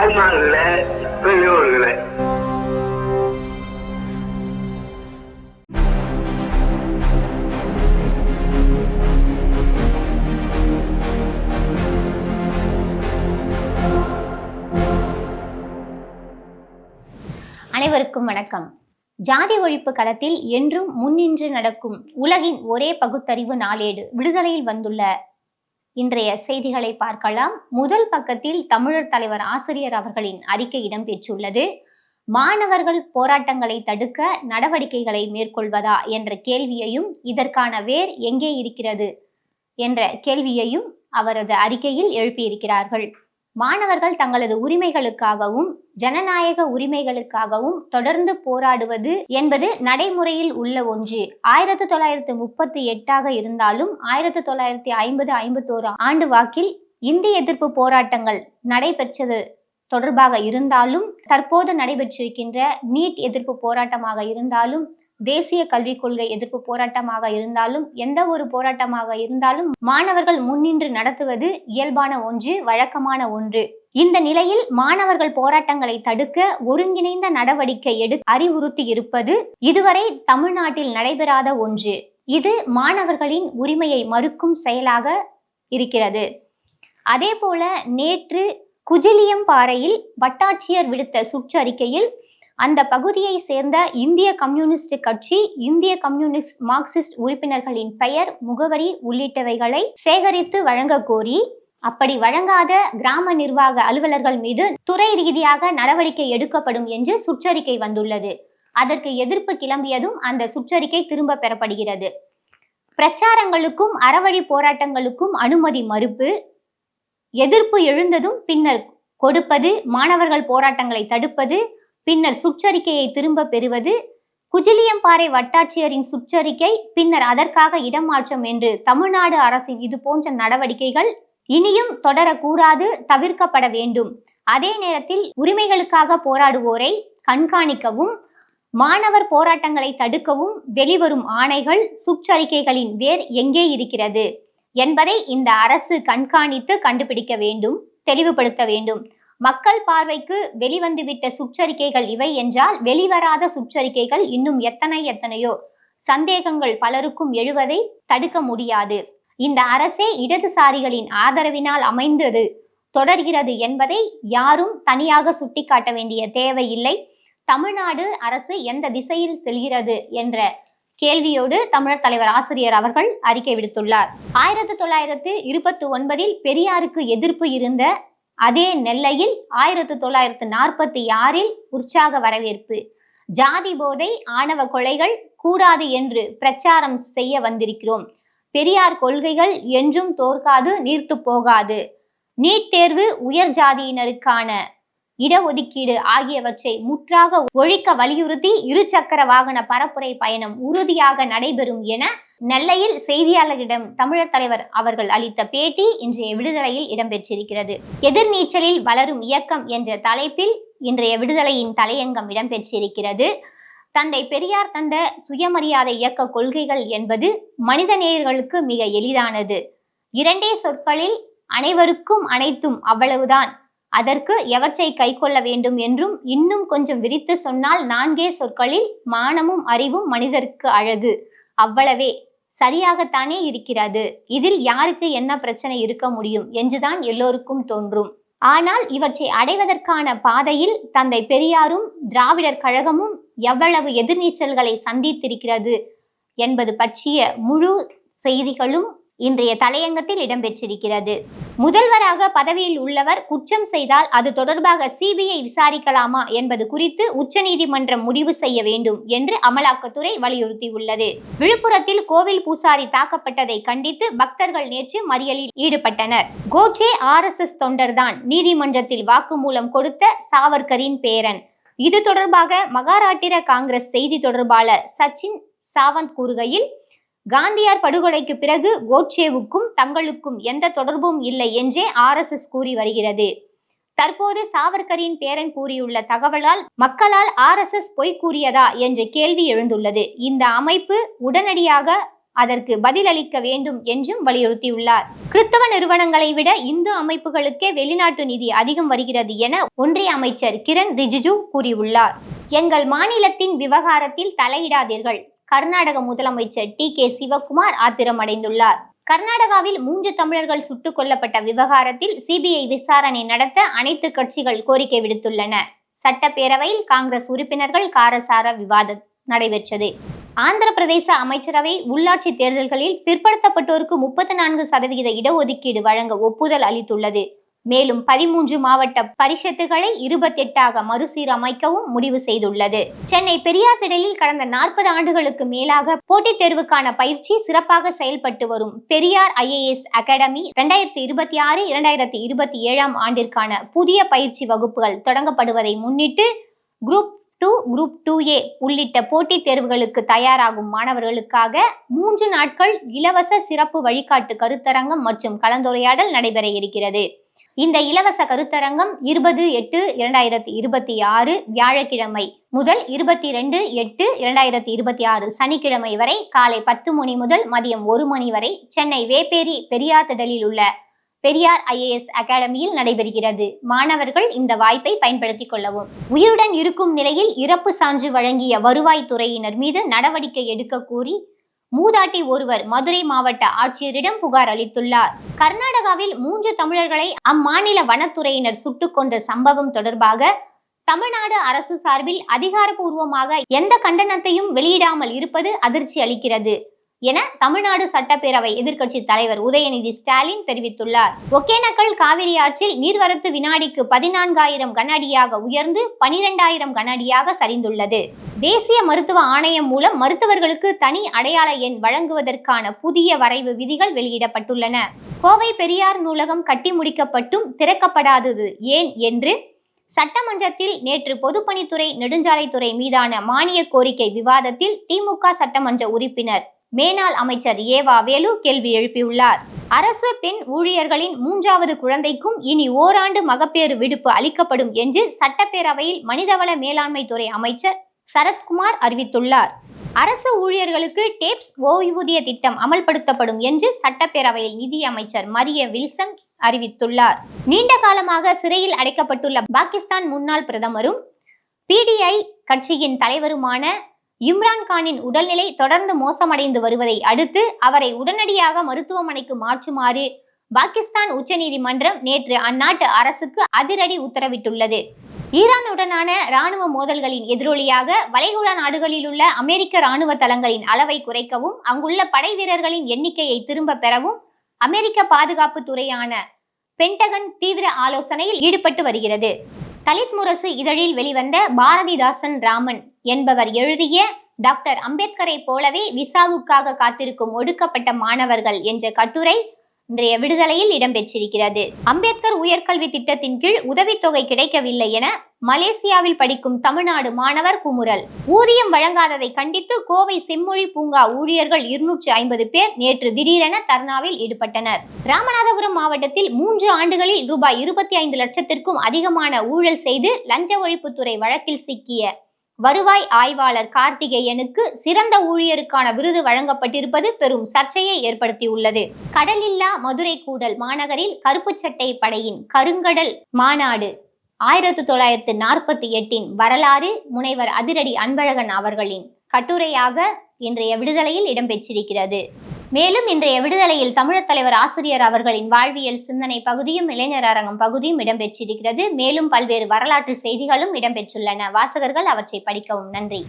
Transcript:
தாய்மார்களே, பெரியோர்களே, அனைவருக்கும் வணக்கம். ஜாதி ஒழிப்பு களத்தில் என்றும் முன்னின்று நடக்கும் உலகின் ஒரே பகுத்தறிவு நாளேடு விடுதலையில் வந்துள்ள இன்றைய செய்திகளை பார்க்கலாம். முதல் பக்கத்தில் தமிழர் தலைவர் ஆசிரியர் அவர்களின் அறிக்கை இடம்பெற்றுள்ளது. மாணவர்கள் போராட்டங்களை தடுக்க நடவடிக்கைகளை மேற்கொள்வதா என்ற கேள்வியையும், இதற்கான வேர் எங்கே இருக்கிறது என்ற கேள்வியையும் அவரது அறிக்கையில் எழுப்பியிருக்கிறார்கள். மாணவர்கள் தங்களது உரிமைகளுக்காகவும் ஜனநாயக உரிமைகளுக்காகவும் தொடர்ந்து போராடுவது என்பது நடைமுறையில் உள்ள ஒன்று. 1938 இருந்தாலும் 1950-51 ஆண்டு வாக்கில் இந்திய எதிர்ப்பு போராட்டங்கள் நடைபெற்றது தொடர்பாக இருந்தாலும், தற்போது நடைபெற்றிருக்கின்ற நீட் எதிர்ப்பு போராட்டமாக இருந்தாலும், தேசிய கல்விக் கொள்கை எதிர்ப்பு போராட்டமாக இருந்தாலும், எந்த ஒரு போராட்டமாக இருந்தாலும் மாணவர்கள் முன்னின்று நடத்துவது இயல்பான ஒன்று, வழக்கமான ஒன்று. இந்த நிலையில் மாணவர்கள் போராட்டங்களை தடுக்க ஒருங்கிணைந்த நடவடிக்கை அறிவுறுத்தி இருப்பது இதுவரை தமிழ்நாட்டில் நடைபெறாத ஒன்று. இது மாணவர்களின் உரிமையை மறுக்கும் செயலாக இருக்கிறது. அதே போல நேற்று குஜிலியம்பாறையில் வட்டாட்சியர் விடுத்த சுற்றறிக்கையில் அந்த பகுதியை சேர்ந்த இந்திய கம்யூனிஸ்ட் கட்சி, இந்திய கம்யூனிஸ்ட் மார்க்சிஸ்ட் உறுப்பினர்களின் பெயர், முகவரி உள்ளிட்டவைகளை சேகரித்து வழங்க கோரி, அப்படி வழங்காத கிராம நிர்வாக அலுவலர்கள் மீது துறை ரீதியாக நடவடிக்கை எடுக்கப்படும் என்று சுற்றறிக்கை வந்துள்ளது. அதற்கு எதிர்ப்பு கிளம்பியதும் அந்த சுற்றறிக்கை திரும்ப பெறப்படுகிறது. பிரச்சாரங்களுக்கும் அறவழி போராட்டங்களுக்கும் அனுமதி மறுப்பு, எதிர்ப்பு எழுந்ததும் பின்னர் கொடுப்பது, மாணவர்கள் போராட்டங்களை தடுப்பது, பின்னர் சுற்றறிக்கையை திரும்ப பெறுவது, குஜிலியம்பாறை வட்டாட்சியரின் சுற்றறிக்கை, பின்னர் அதற்காக இடமாற்றம் என்று தமிழ்நாடு அரசின் இது போன்ற நடவடிக்கைகள் இனியும் தொடரக்கூடாது, தவிர்க்கப்பட வேண்டும். அதே நேரத்தில் உரிமைகளுக்காக போராடுவோரை கண்காணிக்கவும், மாணவர் போராட்டங்களை தடுக்கவும் வெளிவரும் ஆணைகள், சுற்றறிக்கைகளின் வேர் எங்கே இருக்கிறது என்பதை இந்த அரசு கண்காணித்து கண்டுபிடிக்க வேண்டும், தெளிவுபடுத்த வேண்டும். மக்கள் பார்வைக்கு வெளிவந்துவிட்ட சுற்றறிக்கைகள் இவை என்றால், வெளிவராத சுற்றறிக்கைகள் இன்னும் எத்தனையோ சந்தேகங்கள் பலருக்கும் எழுவதை தடுக்க முடியாது. இந்த அரசே இடதுசாரிகளின் ஆதரவினால் அமைந்தது தொடர்கிறது என்பதை யாரும் தனியாக சுட்டிக்காட்ட வேண்டிய தேவையில்லை. தமிழ்நாடு அரசு எந்த திசையில் செல்கிறது என்ற கேள்வியோடு தமிழர் தலைவர் ஆசிரியர் அவர்கள் அறிக்கை விடுத்துள்ளார். 1929 பெரியாருக்கு எதிர்ப்பு இருந்த அதே நெல்லையில் 1946 உற்சாக வரவேற்பு. ஜாதி போதை, ஆணவ கொலைகள் கூடாது என்று பிரச்சாரம் செய்ய வந்திருக்கிறோம். பெரியார் கொள்கைகள் என்றும் தோற்காது, நீர்த்து போகாது. நீட் தேர்வு, உயர் ஜாதியினருக்கான இடஒதுக்கீடு ஆகியவற்றை முற்றாக ஒழிக்க வலியுறுத்தி இருசக்கர வாகன பரப்புரை பயணம் உறுதியாக நடைபெறும் என நெல்லையில் செய்தியாளர்களிடம் தமிழர் தலைவர் அவர்கள் அளித்த பேட்டி இன்றைய விடுதலையில் இடம்பெற்றிருக்கிறது. எதிர்நீச்சலில் வளரும் இயக்கம் என்ற தலைப்பில் இன்றைய விடுதலையின் தலையங்கம் இடம்பெற்றிருக்கிறது. தந்தை பெரியார் தந்த சுயமரியாதை இயக்க கொள்கைகள் என்பது மனிதநேயர்களுக்கு மிக எளிதானது. 2 சொற்களில் அனைவருக்கும் அனைத்தும், அவ்வளவுதான். அதற்கு எவற்றை கை கொள்ள வேண்டும் என்றும் இன்னும் கொஞ்சம் விரித்து சொன்னால் 4 சொற்களில் மானமும் அறிவும் மனிதருக்கு அழகு, அவ்வளவே. சரியாகத்தானே இருக்கிறது. இதில் யாருக்கு என்ன பிரச்சனை இருக்க முடியும் என்றுதான் எல்லோருக்கும் தோன்றும். ஆனால் இவற்றை அடைவதற்கான பாதையில் தந்தை பெரியாரும் திராவிடர் கழகமும் எவ்வளவு எதிர்நீச்சல்களை சந்தித்திருக்கிறது என்பது பற்றிய முழு செய்திகளும் இன்றைய தலையங்கத்தில் இடம்பெற்றிருக்கிறது. முதல்வராக பதவியில் உள்ளவர் குற்றம் செய்தால் அது தொடர்பாக சிபிஐ விசாரிக்கலாமா என்பது குறித்து உச்சநீதிமன்றம் முடிவு செய்ய வேண்டும் என்று அமலாக்கத்துறை வலியுறுத்தியுள்ளது. விழுப்புரத்தில் கோவில் பூசாரி தாக்கப்பட்டதை கண்டித்து பக்தர்கள் நேற்று மறியலில் ஈடுபட்டனர். கோட்சே RSS தொண்டர்தான், நீதிமன்றத்தில் வாக்குமூலம் கொடுத்த சாவர்கரின் பேரன். இது தொடர்பாக மகாராட்டிர காங்கிரஸ் செய்தி தொடர்பாளர் சச்சின் சாவந்த் கூறுகையில், காந்தியார் படுகொலைக்கு பிறகு கோட்சேவுக்கும் தங்களுக்கும் எந்த தொடர்பும் இல்லை என்றே RSS கூறி வருகிறது. தற்போது சாவர்கரின் பேரன் கூறியுள்ள தகவலால் மக்களால் RSS பொய் கூறியதா என்ற கேள்வி எழுந்துள்ளது. இந்த அமைப்பு உடனடியாக அதற்கு பதிலளிக்க வேண்டும் என்றும் வலியுறுத்தியுள்ளார். கிறிஸ்தவ நிறுவனங்களை விட இந்து அமைப்புகளுக்கே வெளிநாட்டு நிதி அதிகம் வருகிறது என ஒன்றிய அமைச்சர் கிரண் ரிஜிஜு கூறியுள்ளார். எங்கள் மாநிலத்தின் விவகாரத்தில் தலையிடாதீர்கள். கர்நாடக முதலமைச்சர் டி.கே. சிவக்குமார் ஆத்திரமடைந்துள்ளார். கர்நாடகாவில் 3 தமிழர்கள் சுட்டுக் கொல்லப்பட்ட விவகாரத்தில் சிபிஐ விசாரணை நடத்த அனைத்து கட்சிகள் கோரிக்கை விடுத்துள்ளன. சட்டப்பேரவையில் காங்கிரஸ் உறுப்பினர்கள் காரசார விவாதம் நடைபெற்றது. ஆந்திர பிரதேச அமைச்சரவை உள்ளாட்சி தேர்தல்களில் பிற்படுத்தப்பட்டோருக்கு 34% இடஒதுக்கீடு வழங்க ஒப்புதல் அளித்துள்ளது. மேலும் 13 மாவட்ட பரிஷத்துகளை 28ஆக மறுசீரமைக்கவும் முடிவு செய்துள்ளது. சென்னை பெரியார் திடலில் கடந்த 40 ஆண்டுகளுக்கு மேலாக போட்டித் தேர்வுக்கான பயிற்சி சிறப்பாக செயல்பட்டு வரும் பெரியார் IAS அகாடமி 2026-2027 ஆண்டிற்கான புதிய பயிற்சி வகுப்புகள் தொடங்கப்படுவதை முன்னிட்டு குரூப் 2, குரூப் 2A உள்ளிட்ட போட்டித் தேர்வுகளுக்கு தயாராகும் மாணவர்களுக்காக 3 நாட்கள் இலவச சிறப்பு வழிகாட்டு கருத்தரங்கம் மற்றும் கலந்துரையாடல் நடைபெற இருக்கிறது. இந்த இலவச கருத்தரங்கம் 20/8/2026 வியாழக்கிழமை முதல் 22/8/2026 சனிக்கிழமை வரை காலை 10 மணி முதல் மதியம் 1 மணி வரை சென்னை வேப்பேரி பெரியார் திடலில் உள்ள பெரியார் IAS அகாடமியில் நடைபெறுகிறது. மாணவர்கள் இந்த வாய்ப்பை பயன்படுத்திக் கொள்ளவும். உயிருடன் இருக்கும் நிலையில் இறப்பு சான்று வழங்கிய வருவாய்த்துறையினர் மீது நடவடிக்கை எடுக்க கோரி மூதாட்டி ஒருவர் மதுரை மாவட்ட ஆட்சியரிடம் புகார் அளித்துள்ளார். கர்நாடகாவில் 3 தமிழர்களை அம்மாநில வனத்துறையினர் சுட்டுக் கொன்ற சம்பவம் தொடர்பாக தமிழ்நாடு அரசு சார்பில் அதிகாரப்பூர்வமாக எந்த கண்டனத்தையும் வெளியிடாமல் இருப்பது அதிர்ச்சி அளிக்கிறது என தமிழ்நாடு சட்டப்பேரவை எதிர்க்கட்சி தலைவர் உதயநிதி ஸ்டாலின் தெரிவித்துள்ளார். ஒகேனக்கல் காவிரி ஆற்றில் நீர்வரத்து வினாடிக்கு 14,000 கன அடியாக உயர்ந்து 12,000 கன அடியாக சரிந்துள்ளது. தேசிய மருத்துவ ஆணையம் மூலம் மருத்துவர்களுக்கு தனி அடையாள எண் வழங்குவதற்கான புதிய வரைவு விதிகள் வெளியிடப்பட்டுள்ளன. கோவை பெரியார் நூலகம் கட்டி முடிக்கப்பட்டும் திறக்கப்படாதது ஏன் என்று சட்டமன்றத்தில் நேற்று பொதுப்பணித்துறை நெடுஞ்சாலைத்துறை மீதான மானிய கோரிக்கை விவாதத்தில் திமுக சட்டமன்ற உறுப்பினர் மேனாள் அமைச்சர் ஏவா வேலு கேள்வி எழுப்பியுள்ளார். அரசு பெண் ஊழியர்களின் 3வது குழந்தைக்கும் இனி ஓராண்டு மகப்பேறு விடுப்பு அளிக்கப்படும் என்று சட்டப்பேரவையில் மனிதவள மேலாண்மை துறை அமைச்சர் சரத்குமார் அறிவித்துள்ளார். அரசு ஊழியர்களுக்கு டேப்ஸ் ஓய்வூதிய திட்டம் அமல்படுத்தப்படும் என்று சட்டப்பேரவையில் நிதி அமைச்சர் மரிய வில்சன் அறிவித்துள்ளார். நீண்ட காலமாக சிறையில் அடைக்கப்பட்டுள்ள பாகிஸ்தான் முன்னாள் பிரதமரும் PDI கட்சியின் தலைவருமான இம்ரான்கானின் உடல்நிலை தொடர்ந்து மோசமடைந்து வருவதை அடுத்து அவரை உடனடியாக மருத்துவமனைக்கு மாற்றுமாறு பாகிஸ்தான் உச்சநீதிமன்றம் நேற்று அந்நாட்டு அரசுக்கு அதிரடி உத்தரவிட்டுள்ளது. ஈரானுடனான இராணுவ மோதல்களின் எதிரொலியாக வளைகுடா நாடுகளில் உள்ள அமெரிக்க இராணுவ தளங்களின் அளவை குறைக்கவும் அங்குள்ள படை வீரர்களின் எண்ணிக்கையை திரும்ப பெறவும் அமெரிக்க பாதுகாப்பு துறையான பென்டகன் தீவிர ஆலோசனையில் ஈடுபட்டு வருகிறது. தலித் முரசு இதழில் வெளிவந்த பாரதிதாசன் ராமன் என்பவர் எழுதிய டாக்டர் அம்பேத்கரை போலவே விசாவுக்காக காத்திருக்கும் ஒடுக்கப்பட்ட மாணவர்கள் என்ற கட்டுரை இன்றைய விடுதலையில் இடம்பெற்றிருக்கிறது. அம்பேத்கர் உயர்கல்வி திட்டத்தின் கீழ் உதவித்தொகை கிடைக்கவில்லை என மலேசியாவில் படிக்கும் தமிழ்நாடு மாணவர் குமுறல். ஊதியம் வழங்காததை கண்டித்து கோவை செம்மொழி பூங்கா ஊழியர்கள் 250 பேர் நேற்று திடீரென தர்ணாவில் ஈடுபட்டனர். ராமநாதபுரம் மாவட்டத்தில் 3 ஆண்டுகளில் ரூபாய் 25 லட்சத்திற்கும் அதிகமான ஊழல் செய்து லஞ்ச ஒழிப்புத்துறை வழக்கில் சிக்கிய வருவாய் ஆய்வாளர் கார்த்திகேயனுக்கு சிறந்த ஊழியருக்கான விருது வழங்கப்பட்டிருப்பது பெரும் சர்ச்சையை ஏற்படுத்தியுள்ளது. கடலில்லா மதுரை கூடல் மாநகரில் கருப்பு சட்டை படையின் கருங்கடல் மாநாடு 1948 வரலாறு முனைவர் அதிரடி அன்பழகன் அவர்களின் கட்டுரையாக இன்றைய விடுதலையில் இடம்பெற்றிருக்கிறது. மேலும் இன்றைய விடுதலையில் தமிழர் தலைவர் ஆசிரியர் அவர்களின் வாழ்வியல் சிந்தனை பகுதியும் இளைஞர் அரங்கம் பகுதியும் இடம்பெற்றிருக்கிறது. மேலும் பல்வேறு வரலாற்று செய்திகளும் இடம்பெற்றுள்ளன. வாசகர்கள் அவற்றை படிக்கவும். நன்றி.